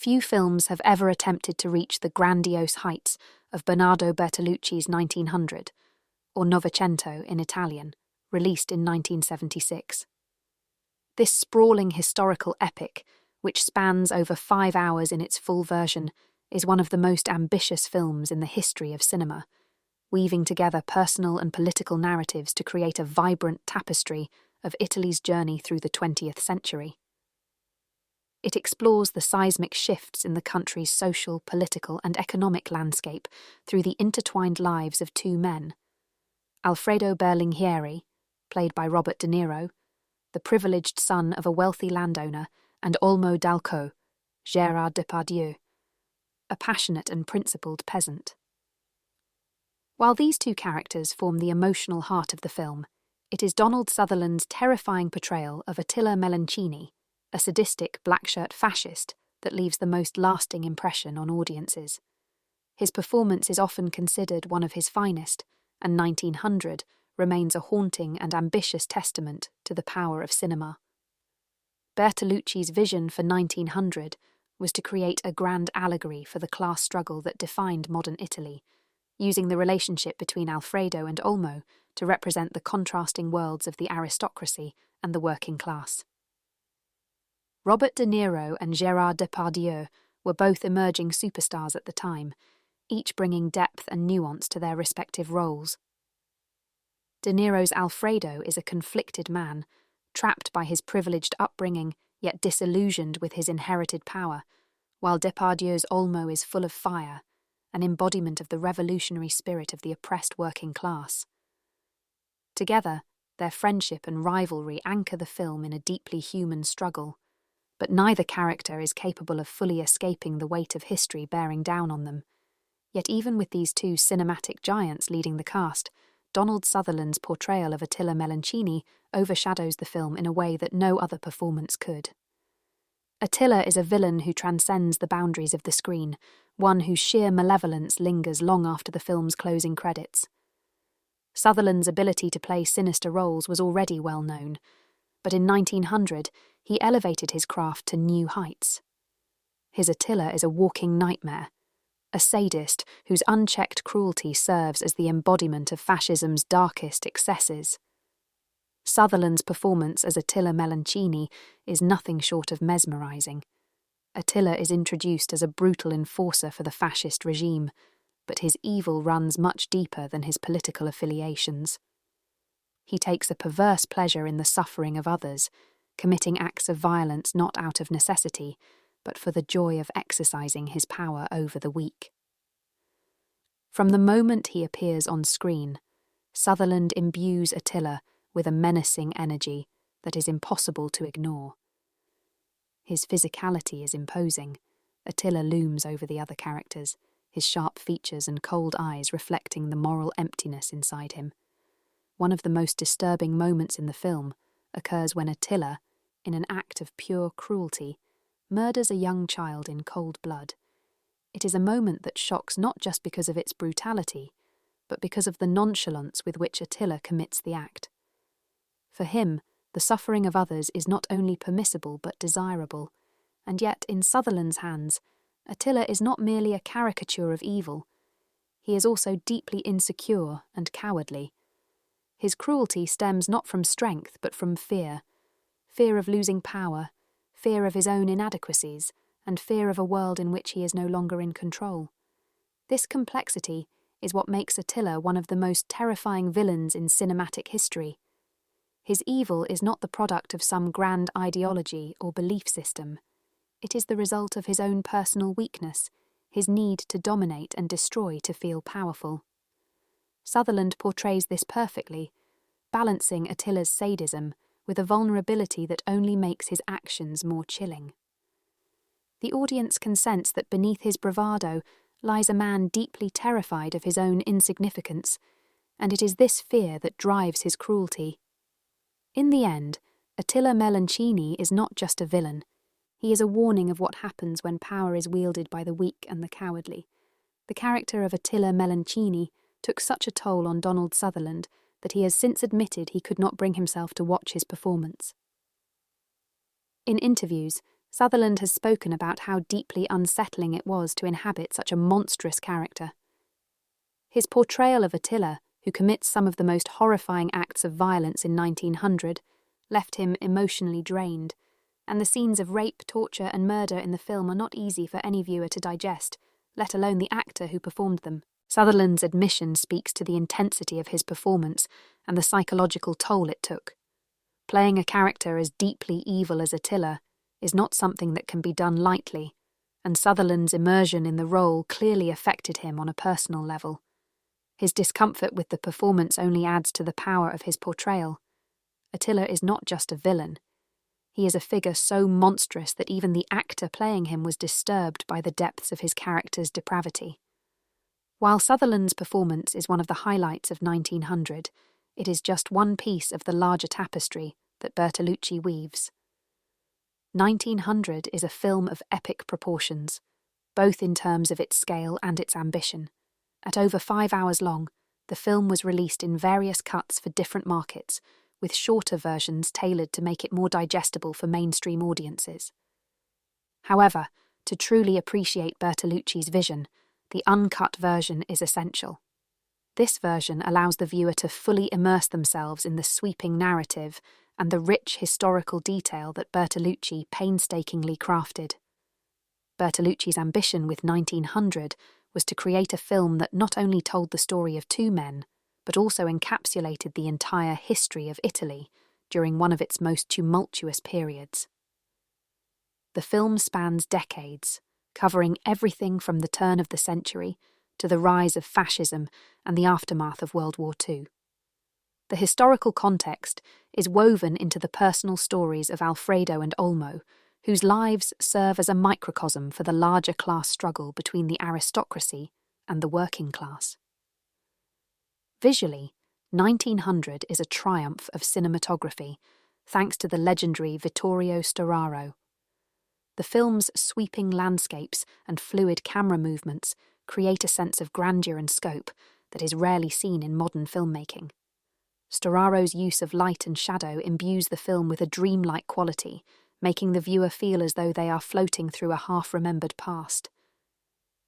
Few films have ever attempted to reach the grandiose heights of Bernardo Bertolucci's 1900, or Novecento in Italian, released in 1976. This sprawling historical epic, which spans over 5 hours in its full version, is one of the most ambitious films in the history of cinema, weaving together personal and political narratives to create a vibrant tapestry of Italy's journey through the 20th century. It explores the seismic shifts in the country's social, political, and economic landscape through the intertwined lives of two men: Alfredo Berlinghieri, played by Robert De Niro, the privileged son of a wealthy landowner, and Olmo Dalcot, Gérard Depardieu, a passionate and principled peasant. While these two characters form the emotional heart of the film, it is Donald Sutherland's terrifying portrayal of Attila Melanchini, a sadistic black-shirt fascist, that leaves the most lasting impression on audiences. His performance is often considered one of his finest, and 1900 remains a haunting and ambitious testament to the power of cinema. Bertolucci's vision for 1900 was to create a grand allegory for the class struggle that defined modern Italy, using the relationship between Alfredo and Olmo to represent the contrasting worlds of the aristocracy and the working class. Robert De Niro and Gérard Depardieu were both emerging superstars at the time, each bringing depth and nuance to their respective roles. De Niro's Alfredo is a conflicted man, trapped by his privileged upbringing, yet disillusioned with his inherited power, while Depardieu's Olmo is full of fire, an embodiment of the revolutionary spirit of the oppressed working class. Together, their friendship and rivalry anchor the film in a deeply human struggle, but neither character is capable of fully escaping the weight of history bearing down on them. Yet even with these two cinematic giants leading the cast, Donald Sutherland's portrayal of Attila Melanchini overshadows the film in a way that no other performance could. Attila is a villain who transcends the boundaries of the screen, one whose sheer malevolence lingers long after the film's closing credits. Sutherland's ability to play sinister roles was already well known, but in 1900 he elevated his craft to new heights. His Attila is a walking nightmare, a sadist whose unchecked cruelty serves as the embodiment of fascism's darkest excesses. Sutherland's performance as Attila Melanchini is nothing short of mesmerising. Attila is introduced as a brutal enforcer for the fascist regime, but his evil runs much deeper than his political affiliations. He takes a perverse pleasure in the suffering of others, committing acts of violence not out of necessity, but for the joy of exercising his power over the weak. From the moment he appears on screen, Sutherland imbues Attila with a menacing energy that is impossible to ignore. His physicality is imposing. Attila looms over the other characters, his sharp features and cold eyes reflecting the moral emptiness inside him. One of the most disturbing moments in the film occurs when Attila, in an act of pure cruelty, murders a young child in cold blood. It is a moment that shocks not just because of its brutality, but because of the nonchalance with which Attila commits the act. For him, the suffering of others is not only permissible but desirable, and yet in Sutherland's hands, Attila is not merely a caricature of evil. He is also deeply insecure and cowardly. His cruelty stems not from strength but from fear of losing power, fear of his own inadequacies, and fear of a world in which he is no longer in control. This complexity is what makes Attila one of the most terrifying villains in cinematic history. His evil is not the product of some grand ideology or belief system. It is the result of his own personal weakness, his need to dominate and destroy to feel powerful. Sutherland portrays this perfectly, balancing Attila's sadism with a vulnerability that only makes his actions more chilling. The audience can sense that beneath his bravado lies a man deeply terrified of his own insignificance, and it is this fear that drives his cruelty. In the end, Attila Melanchini is not just a villain. He is a warning of what happens when power is wielded by the weak and the cowardly. The character of Attila Melanchini took such a toll on Donald Sutherland that he has since admitted he could not bring himself to watch his performance. In interviews, Sutherland has spoken about how deeply unsettling it was to inhabit such a monstrous character. His portrayal of Attila, who commits some of the most horrifying acts of violence in 1900, left him emotionally drained, and the scenes of rape, torture and murder in the film are not easy for any viewer to digest, let alone the actor who performed them. Sutherland's admission speaks to the intensity of his performance and the psychological toll it took. Playing a character as deeply evil as Attila is not something that can be done lightly, and Sutherland's immersion in the role clearly affected him on a personal level. His discomfort with the performance only adds to the power of his portrayal. Attila is not just a villain. He is a figure so monstrous that even the actor playing him was disturbed by the depths of his character's depravity. While Sutherland's performance is one of the highlights of 1900, it is just one piece of the larger tapestry that Bertolucci weaves. 1900 is a film of epic proportions, both in terms of its scale and its ambition. At over 5 hours long, the film was released in various cuts for different markets, with shorter versions tailored to make it more digestible for mainstream audiences. However, to truly appreciate Bertolucci's vision, the uncut version is essential. This version allows the viewer to fully immerse themselves in the sweeping narrative and the rich historical detail that Bertolucci painstakingly crafted. Bertolucci's ambition with 1900 was to create a film that not only told the story of two men, but also encapsulated the entire history of Italy during one of its most tumultuous periods. The film spans decades, covering everything from the turn of the century to the rise of fascism and the aftermath of World War II. The historical context is woven into the personal stories of Alfredo and Olmo, whose lives serve as a microcosm for the larger class struggle between the aristocracy and the working class. Visually, 1900 is a triumph of cinematography, thanks to the legendary Vittorio Storaro. The film's sweeping landscapes and fluid camera movements create a sense of grandeur and scope that is rarely seen in modern filmmaking. Storaro's use of light and shadow imbues the film with a dreamlike quality, making the viewer feel as though they are floating through a half-remembered past.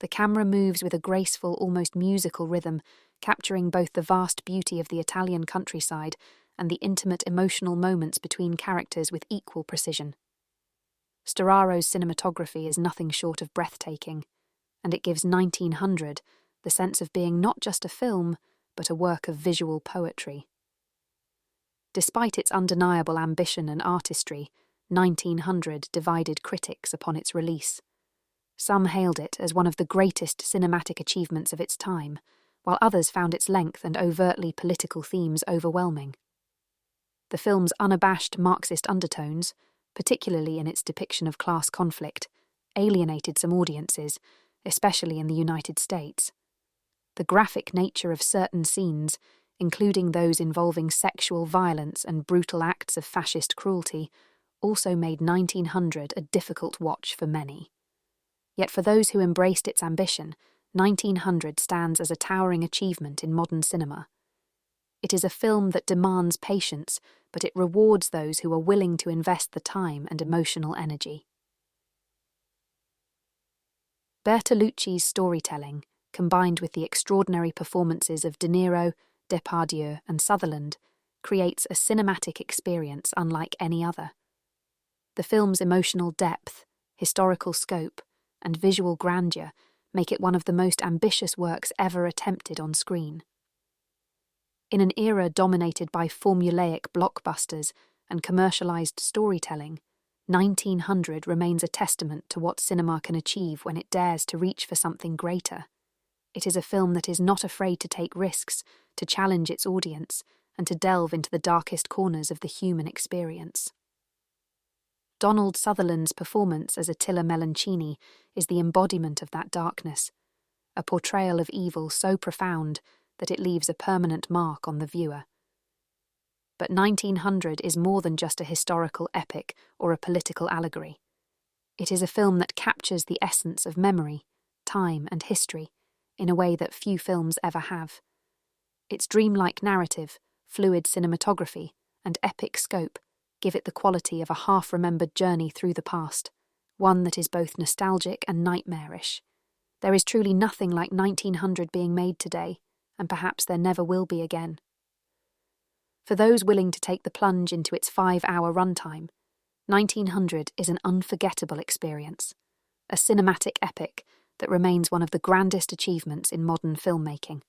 The camera moves with a graceful, almost musical rhythm, capturing both the vast beauty of the Italian countryside and the intimate emotional moments between characters with equal precision. Storaro's cinematography is nothing short of breathtaking, and it gives 1900 the sense of being not just a film, but a work of visual poetry. Despite its undeniable ambition and artistry, 1900 divided critics upon its release. Some hailed it as one of the greatest cinematic achievements of its time, while others found its length and overtly political themes overwhelming. The film's unabashed Marxist undertones, particularly in its depiction of class conflict, alienated some audiences, especially in the United States. The graphic nature of certain scenes, including those involving sexual violence and brutal acts of fascist cruelty, also made 1900 a difficult watch for many. Yet for those who embraced its ambition, 1900 stands as a towering achievement in modern cinema. It is a film that demands patience, but it rewards those who are willing to invest the time and emotional energy. Bertolucci's storytelling, combined with the extraordinary performances of De Niro, Depardieu and Sutherland, creates a cinematic experience unlike any other. The film's emotional depth, historical scope, and visual grandeur make it one of the most ambitious works ever attempted on screen. In an era dominated by formulaic blockbusters and commercialized storytelling, 1900 remains a testament to what cinema can achieve when it dares to reach for something greater. It is a film that is not afraid to take risks, to challenge its audience, and to delve into the darkest corners of the human experience. Donald Sutherland's performance as Attila Meloncini is the embodiment of that darkness, a portrayal of evil so profound that it leaves a permanent mark on the viewer. But 1900 is more than just a historical epic or a political allegory. It is a film that captures the essence of memory, time and history in a way that few films ever have. Its dreamlike narrative, fluid cinematography, and epic scope give it the quality of a half-remembered journey through the past, one that is both nostalgic and nightmarish. There is truly nothing like 1900 being made today, and perhaps there never will be again. For those willing to take the plunge into its 5-hour runtime, 1900 is an unforgettable experience, a cinematic epic that remains one of the grandest achievements in modern filmmaking.